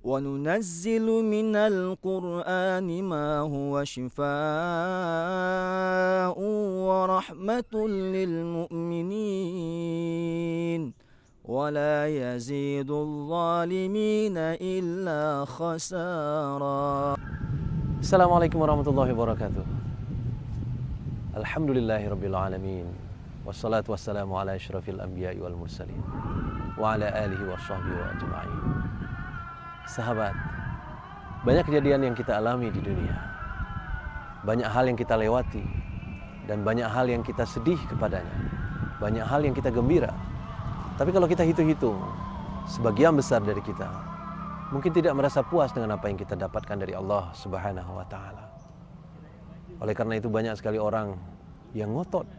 وننزل من القرآن ما هو شفاء ورحمة للمؤمنين ولا يزيد الظالمين إلا خسارا. Assalamualaikum warahmatullahi wabarakatuh. Alhamdulillahirabbil alamin. Wassalatu wassalamu ala asyrafil anbiya'i wal mursalin wa ala alihi washabbihi wa ajma'in. Sahabat, banyak kejadian yang kita alami di dunia. Banyak hal yang kita lewati dan banyak hal yang kita sedih kepadanya. Banyak hal yang kita gembira. Tapi kalau kita hitung-hitung, sebagian besar dari kita mungkin tidak merasa puas dengan apa yang kita dapatkan dari Allah Subhanahu wa taala. Oleh karena itu banyak sekali orang yang ngotot,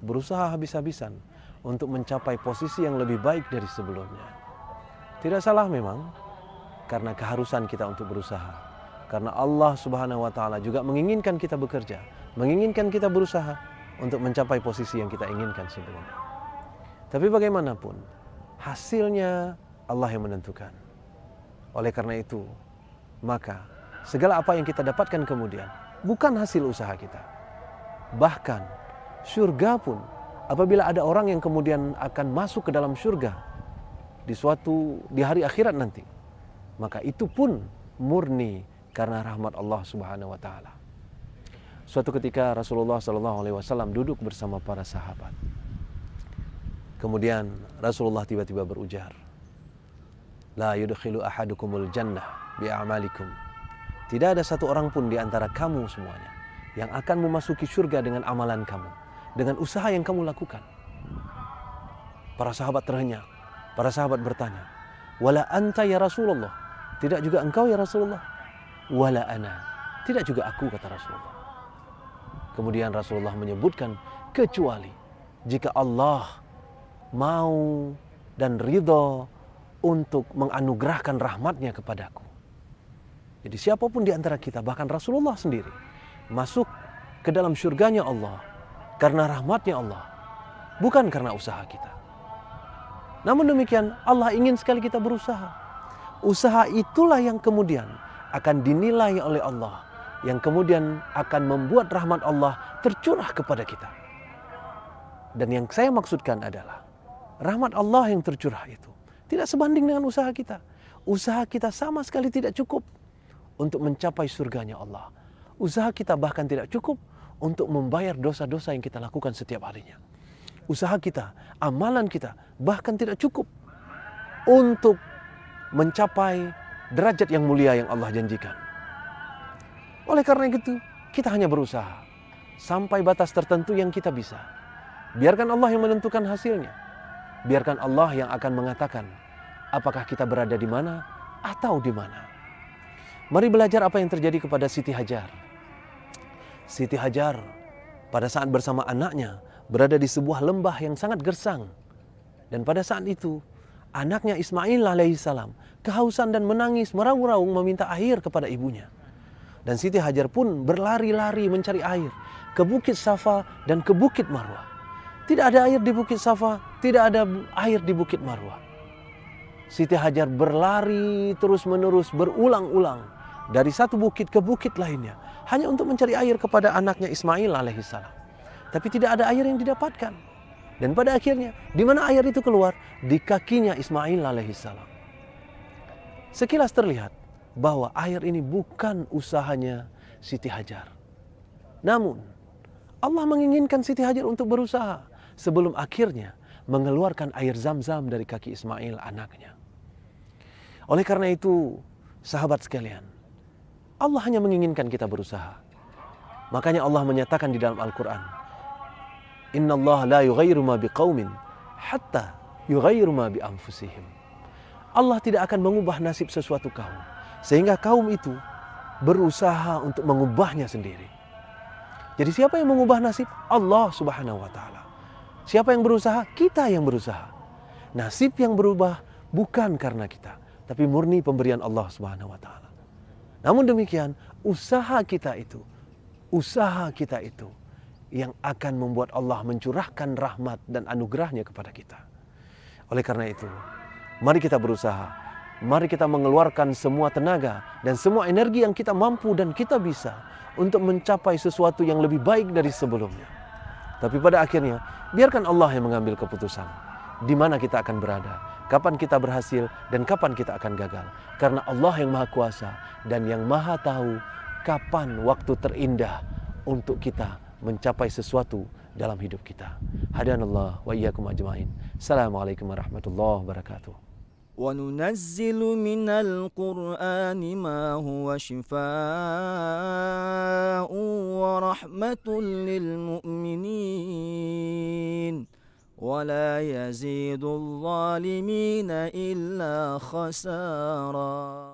berusaha habis-habisan untuk mencapai posisi yang lebih baik dari sebelumnya. Tidak salah memang, karena keharusan kita untuk berusaha. Karena Allah Subhanahu wa taala juga menginginkan kita bekerja, menginginkan kita berusaha untuk mencapai posisi yang kita inginkan sebelumnya. Tapi bagaimanapun, hasilnya Allah yang menentukan. Oleh karena itu, maka segala apa yang kita dapatkan kemudian bukan hasil usaha kita. Bahkan surga pun, apabila ada orang yang kemudian akan masuk ke dalam surga di hari akhirat nanti, maka itu pun murni karena rahmat Allah Subhanahu wa taala. Suatu ketika Rasulullah SAW duduk bersama para sahabat. Kemudian Rasulullah tiba-tiba berujar, La yudkhilu ahadukumul jannah bi'amalikum. Tidak ada satu orang pun di antara kamu semuanya yang akan memasuki surga dengan amalan kamu, dengan usaha yang kamu lakukan. Para sahabat terhenyak. Para sahabat bertanya, Wala anta ya Rasulullah. Tidak juga engkau ya Rasulullah. Wala ana. Tidak juga aku, kata Rasulullah. Kemudian Rasulullah menyebutkan, kecuali jika Allah mau dan ridho untuk menganugerahkan rahmatnya kepadaku. Jadi siapapun di antara kita, bahkan Rasulullah sendiri, masuk ke dalam surganya Allah karena rahmatnya Allah, bukan karena usaha kita. Namun demikian, Allah ingin sekali kita berusaha. Usaha itulah yang kemudian akan dinilai oleh Allah, yang kemudian akan membuat rahmat Allah tercurah kepada kita. Dan yang saya maksudkan adalah, rahmat Allah yang tercurah itu tidak sebanding dengan usaha kita. Usaha kita sama sekali tidak cukup untuk mencapai surganya Allah. Usaha kita bahkan tidak cukup untuk membayar dosa-dosa yang kita lakukan setiap harinya. Usaha kita, amalan kita bahkan tidak cukup untuk mencapai derajat yang mulia yang Allah janjikan. Oleh karena itu, kita hanya berusaha sampai batas tertentu yang kita bisa. Biarkan Allah yang menentukan hasilnya. Biarkan Allah yang akan mengatakan apakah kita berada di mana atau di mana. Mari belajar apa yang terjadi kepada Siti Hajar. Siti Hajar pada saat bersama anaknya berada di sebuah lembah yang sangat gersang. Dan pada saat itu anaknya Ismail alaihissalam kehausan dan menangis meraung-raung meminta air kepada ibunya. Dan Siti Hajar pun berlari-lari mencari air ke Bukit Safa dan ke Bukit Marwah. Tidak ada air di Bukit Safa, tidak ada air di Bukit Marwah. Siti Hajar berlari terus-menerus berulang-ulang dari satu bukit ke bukit lainnya hanya untuk mencari air kepada anaknya Ismail alaihissalam. Tapi tidak ada air yang didapatkan. Dan pada akhirnya, di mana air itu keluar? Di kakinya Ismail alaihissalam. Sekilas terlihat bahwa air ini bukan usahanya Siti Hajar. Namun, Allah menginginkan Siti Hajar untuk berusaha sebelum akhirnya mengeluarkan air zam-zam dari kaki Ismail anaknya. Oleh karena itu, sahabat sekalian, Allah hanya menginginkan kita berusaha. Makanya Allah menyatakan di dalam Al-Quran, Inna Allah la yughayyiru ma biqaumin hatta yughayyiru ma bi anfusihim. Allah tidak akan mengubah nasib sesuatu kaum sehingga kaum itu berusaha untuk mengubahnya sendiri. Jadi siapa yang mengubah nasib? Allah Subhanahu wa taala. Siapa yang berusaha? Kita yang berusaha. Nasib yang berubah bukan karena kita, tapi murni pemberian Allah Subhanahu wa taala. Namun demikian, usaha kita itu yang akan membuat Allah mencurahkan rahmat dan anugerahnya kepada kita. Oleh karena itu, mari kita berusaha Mari kita mengeluarkan semua tenaga dan semua energi yang kita mampu dan kita bisa untuk mencapai sesuatu yang lebih baik dari sebelumnya. Tapi pada akhirnya, biarkan Allah yang mengambil keputusan. Di mana kita akan berada, kapan kita berhasil dan kapan kita akan gagal. Karena Allah yang Maha Kuasa dan yang Maha Tahu kapan waktu terindah untuk kita mencapai sesuatu dalam hidup kita. Hadanallah wa iyyakum ajmain. Assalamualaikum warahmatullahi wabarakatuh. وننزل من القرآن ما هو شفاء ورحمة للمؤمنين ولا يزيد الظالمين إلا خسارا.